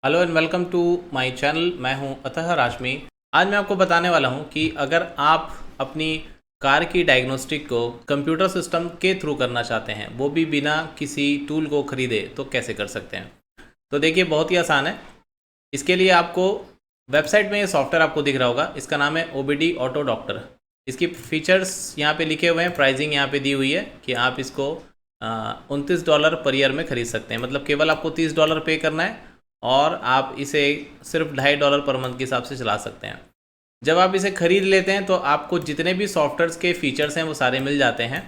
Hello and welcome to my channel. मैं हूं अतः राशमी। आज मैं आपको बताने वाला हूं कि अगर आप अपनी कार की डायग्नोस्टिक को कंप्यूटर सिस्टम के थ्रू करना चाहते हैं, वो भी बिना किसी टूल को ख़रीदे, तो कैसे कर सकते हैं। तो देखिए, बहुत ही आसान है। इसके लिए आपको वेबसाइट में ये सॉफ्टवेयर आपको दिख रहा होगा, इसका नाम है OBD ऑटो डॉक्टर। इसकी फीचर्स यहाँ पे लिखे हुए हैं, प्राइसिंग यहाँ पे दी हुई है कि आप इसको $29 पर ईयर में ख़रीद सकते हैं। मतलब केवल आपको $30 पे करना है और आप इसे सिर्फ $2.5 पर मंथ के हिसाब से चला सकते हैं। जब आप इसे ख़रीद लेते हैं तो आपको जितने भी सॉफ्टवेयर्स के फ़ीचर्स हैं वो सारे मिल जाते हैं,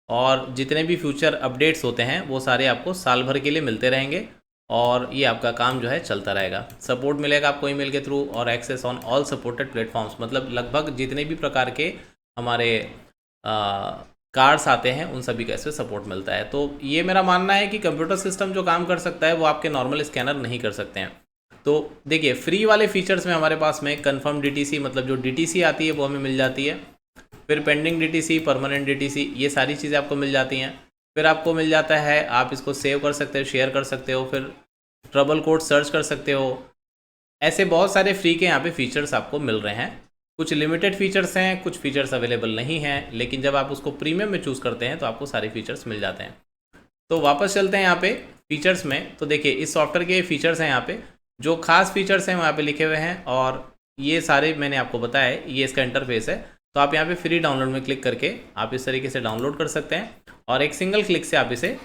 और जितने भी फ्यूचर अपडेट्स होते हैं वो सारे आपको साल भर के लिए मिलते रहेंगे, और ये आपका काम जो है चलता रहेगा। सपोर्ट मिलेगा आपको ईमेल के थ्रू, और access on all supported platforms, मतलब लगभग जितने भी प्रकार के हमारे कार्ड्स आते हैं उन सभी का इससे सपोर्ट मिलता है। तो ये मेरा मानना है कि कंप्यूटर सिस्टम जो काम कर सकता है वो आपके नॉर्मल स्कैनर नहीं कर सकते हैं। तो देखिए, फ्री वाले फीचर्स में हमारे पास में कन्फर्म DTC, मतलब जो DTC आती है वो हमें मिल जाती है। फिर पेंडिंग DTC, परमानेंट DTC, ये सारी चीज़ें आपको मिल जाती हैं। फिर आपको मिल जाता है, आप इसको सेव कर सकते हो, शेयर कर सकते हो, फिर ट्रबल कोड सर्च कर सकते हो। ऐसे बहुत सारे फ्री के यहाँ पे फीचर्स आपको मिल रहे हैं। कुछ लिमिटेड फीचर्स हैं, कुछ फीचर्स अवेलेबल नहीं हैं, लेकिन जब आप उसको प्रीमियम में चूज़ करते हैं तो आपको सारे फीचर्स मिल जाते हैं। तो वापस चलते हैं यहाँ पे फीचर्स में। तो देखिए, इस सॉफ्टवेयर के फीचर्स हैं, यहाँ पे जो खास फीचर्स हैं वहाँ पे लिखे हुए हैं, और ये सारे मैंने आपको बताया है। ये इसका इंटरफेस है। तो आप यहाँ पे फ्री डाउनलोड में क्लिक करके आप इस तरीके से डाउनलोड कर सकते हैं, और एक सिंगल क्लिक से आप इसे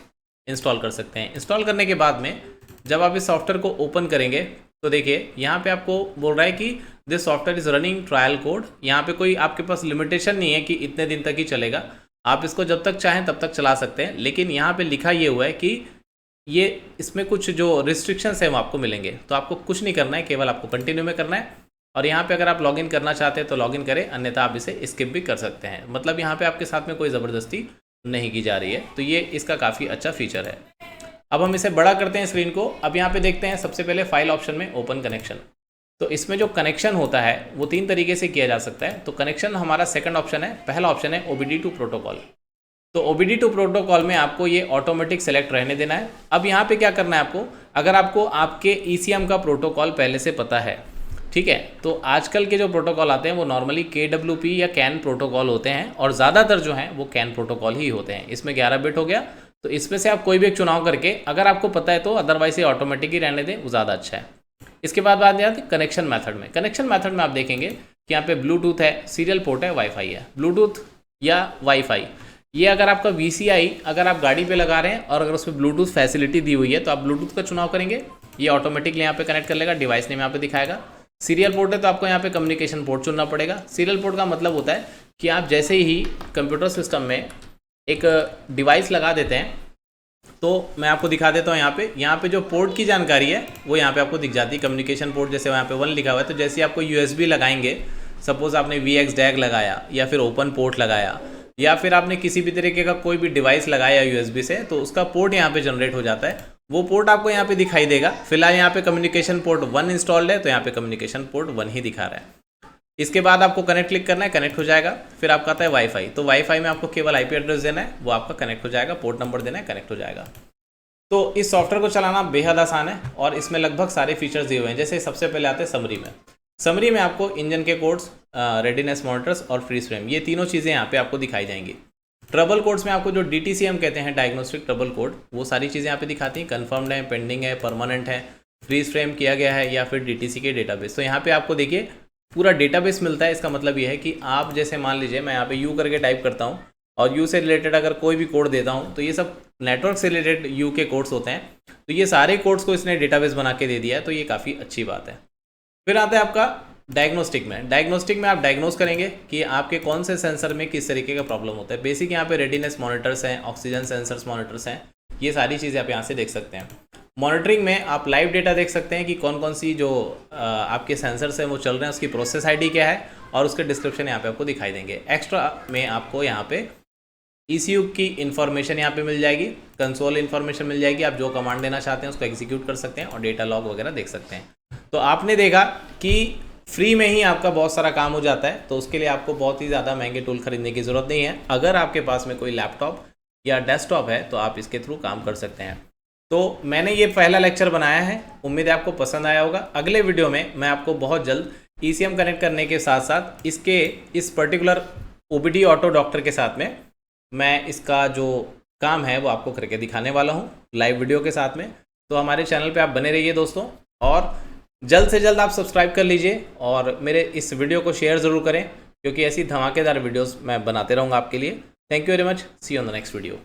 इंस्टॉल कर सकते हैं। इंस्टॉल करने के बाद में जब आप इस सॉफ्टवेयर को ओपन करेंगे तो देखिए, यहाँ पे आपको बोल रहा है कि this software is running trial code. यहाँ पे कोई आपके पास लिमिटेशन नहीं है कि इतने दिन तक ही चलेगा, आप इसको जब तक चाहें तब तक चला सकते हैं। लेकिन यहाँ पे लिखा ये हुआ है कि ये इसमें कुछ जो रिस्ट्रिक्शंस हैं वो आपको मिलेंगे। तो आपको कुछ नहीं करना है, केवल आपको कंटिन्यू में करना है। और यहाँ पे अगर आप लॉगिन करना चाहते हैं तो लॉगिन करें, अन्यथा आप इसे स्किप भी कर सकते हैं। मतलब यहाँ पे आपके साथ में कोई ज़बरदस्ती नहीं की जा रही है। तो ये इसका काफ़ी अच्छा फीचर है। अब हम इसे बड़ा करते हैं स्क्रीन को। अब यहाँ पे देखते हैं, सबसे पहले फाइल ऑप्शन में ओपन कनेक्शन। तो इसमें जो कनेक्शन होता है वो 3 तरीके से किया जा सकता है। तो कनेक्शन हमारा सेकंड ऑप्शन है। पहला ऑप्शन है OBD2 प्रोटोकॉल। तो OBD2 प्रोटोकॉल में आपको ये ऑटोमेटिक सेलेक्ट रहने देना है। अब यहाँ पे क्या करना है आपको, अगर आपको आपके ECM का प्रोटोकॉल पहले से पता है, ठीक है, तो आजकल के जो प्रोटोकॉल आते हैं वो नॉर्मली KWP या CAN प्रोटोकॉल होते हैं, और ज़्यादातर जो हैं वो CAN प्रोटोकॉल ही होते हैं। इसमें 11 बिट हो गया, तो इसमें से आप कोई भी एक चुनाव करके, अगर आपको पता है तो, अदरवाइज ये ऑटोमेटिक ही रहने दें, वो ज़्यादा अच्छा है। इसके बाद बात आती है कनेक्शन मेथड में। कनेक्शन मेथड में आप देखेंगे कि यहाँ पे ब्लूटूथ है, सीरियल पोर्ट है, वाईफाई है। ब्लूटूथ या वाईफाई, ये अगर आपका VCI अगर आप गाड़ी पे लगा रहे हैं और अगर उसमें ब्लूटूथ फैसिलिटी दी हुई है तो आप ब्लूटूथ का चुनाव करेंगे, ये ऑटोमेटिकली यहाँ पे कनेक्ट कर लेगा। डिवाइस नेम यहाँ पे दिखाएगा। सीरियल पोर्ट है तो आपको यहाँ पे कम्युनिकेशन पोर्ट चुनना पड़ेगा। सीरियल पोर्ट का मतलब होता है कि आप जैसे ही कंप्यूटर सिस्टम में एक डिवाइस लगा देते हैं, तो मैं आपको दिखा देता हूँ। यहाँ पे जो पोर्ट की जानकारी है वो यहाँ पे आपको दिख जाती है। कम्युनिकेशन पोर्ट जैसे यहाँ पे 1 लिखा हुआ है, तो जैसे आपको USB लगाएंगे, सपोज आपने VX डैग लगाया, या फिर ओपन पोर्ट लगाया, या फिर आपने किसी भी तरीके का कोई भी डिवाइस लगाया USB से, तो उसका पोर्ट यहाँ पे जनरेट हो जाता है। वो पोर्ट आपको यहाँ पे दिखाई देगा। फिलहाल यहाँ पे कम्युनिकेशन पोर्ट 1 इंस्टॉल्ड है, तो यहाँ पे कम्युनिकेशन पोर्ट 1 ही दिखा रहा है। इसके बाद आपको कनेक्ट क्लिक करना है, कनेक्ट हो जाएगा। फिर आपका आता है वाईफाई। तो वाईफाई में आपको केवल IP एड्रेस देना है, वो आपका कनेक्ट हो जाएगा। पोर्ट नंबर देना है, कनेक्ट हो जाएगा। तो इस सॉफ्टवेयर को चलाना बेहद आसान है, और इसमें लगभग सारे फीचर्स दिए हुए हैं। जैसे सबसे पहले आते हैं समरी में। समरी में आपको इंजन के कोड्स, रेडीनेस मॉनिटर्स और फ्रीज फ्रेम, ये तीनों चीज़ें यहाँ पे आपको दिखाई जाएंगी। ट्रबल कोड्स में आपको जो DTC हम कहते हैं, डायग्नोस्टिक ट्रबल कोड, वो सारी चीज़ें यहाँ पे दिखाती हैं। कन्फर्म्ड है, पेंडिंग है, परमानेंट है, फ्रीज फ्रेम किया गया है, या फिर DTC के डेटाबेस। तो यहाँ पे आपको देखिए पूरा डेटाबेस मिलता है। इसका मतलब ये है कि आप जैसे मान लीजिए मैं यहाँ पे U करके टाइप करता हूँ, और U से रिलेटेड अगर कोई भी कोड देता हूँ, तो ये सब नेटवर्क से रिलेटेड U के कोड्स होते हैं। तो ये सारे कोड्स को इसने डेटाबेस बना के दे दिया है, तो ये काफ़ी अच्छी बात है। फिर आता है आपका डायग्नोस्टिक में। डायग्नोस्टिक में आप डायग्नोस करेंगे कि आपके कौन से सेंसर में किस तरीके का प्रॉब्लम होता है। बेसिक यहाँ पे रेडीनेस मॉनिटर्स हैं, ऑक्सीजन सेंसर्स मॉनिटर्स हैं, ये सारी चीज़ें आप यहाँ से देख सकते हैं। मॉनिटरिंग में आप लाइव डेटा देख सकते हैं कि कौन कौन सी जो आपके सेंसर्स हैं वो चल रहे हैं, उसकी प्रोसेस ID क्या है, और उसके डिस्क्रिप्शन यहाँ पे आपको दिखाई देंगे। एक्स्ट्रा में आपको यहाँ पे ECU की इन्फॉर्मेशन यहाँ पे मिल जाएगी, कंसोल इन्फॉर्मेशन मिल जाएगी। आप जो कमांड देना चाहते हैं उसको एग्जीक्यूट कर सकते हैं, और डेटा लॉग वगैरह देख सकते हैं। तो आपने देखा कि फ्री में ही आपका बहुत सारा काम हो जाता है। तो उसके लिए आपको बहुत ही ज़्यादा महंगे टूल खरीदने की ज़रूरत नहीं है। अगर आपके पास में कोई लैपटॉप या डेस्कटॉप है तो आप इसके थ्रू काम कर सकते हैं। तो मैंने ये पहला लेक्चर बनाया है, उम्मीद है आपको पसंद आया होगा। अगले वीडियो में मैं आपको बहुत जल्द ECM कनेक्ट करने के साथ साथ इस पर्टिकुलर OPD ऑटो डॉक्टर के साथ में मैं इसका जो काम है वो आपको करके दिखाने वाला हूँ लाइव वीडियो के साथ में। तो हमारे चैनल पे आप बने रहिए दोस्तों, और जल्द से जल्द आप सब्सक्राइब कर लीजिए और मेरे इस वीडियो को शेयर ज़रूर करें, क्योंकि ऐसी धमाकेदार वीडियोस मैं बनाते रहूँगा आपके लिए। Thank you very much, see you on the next video.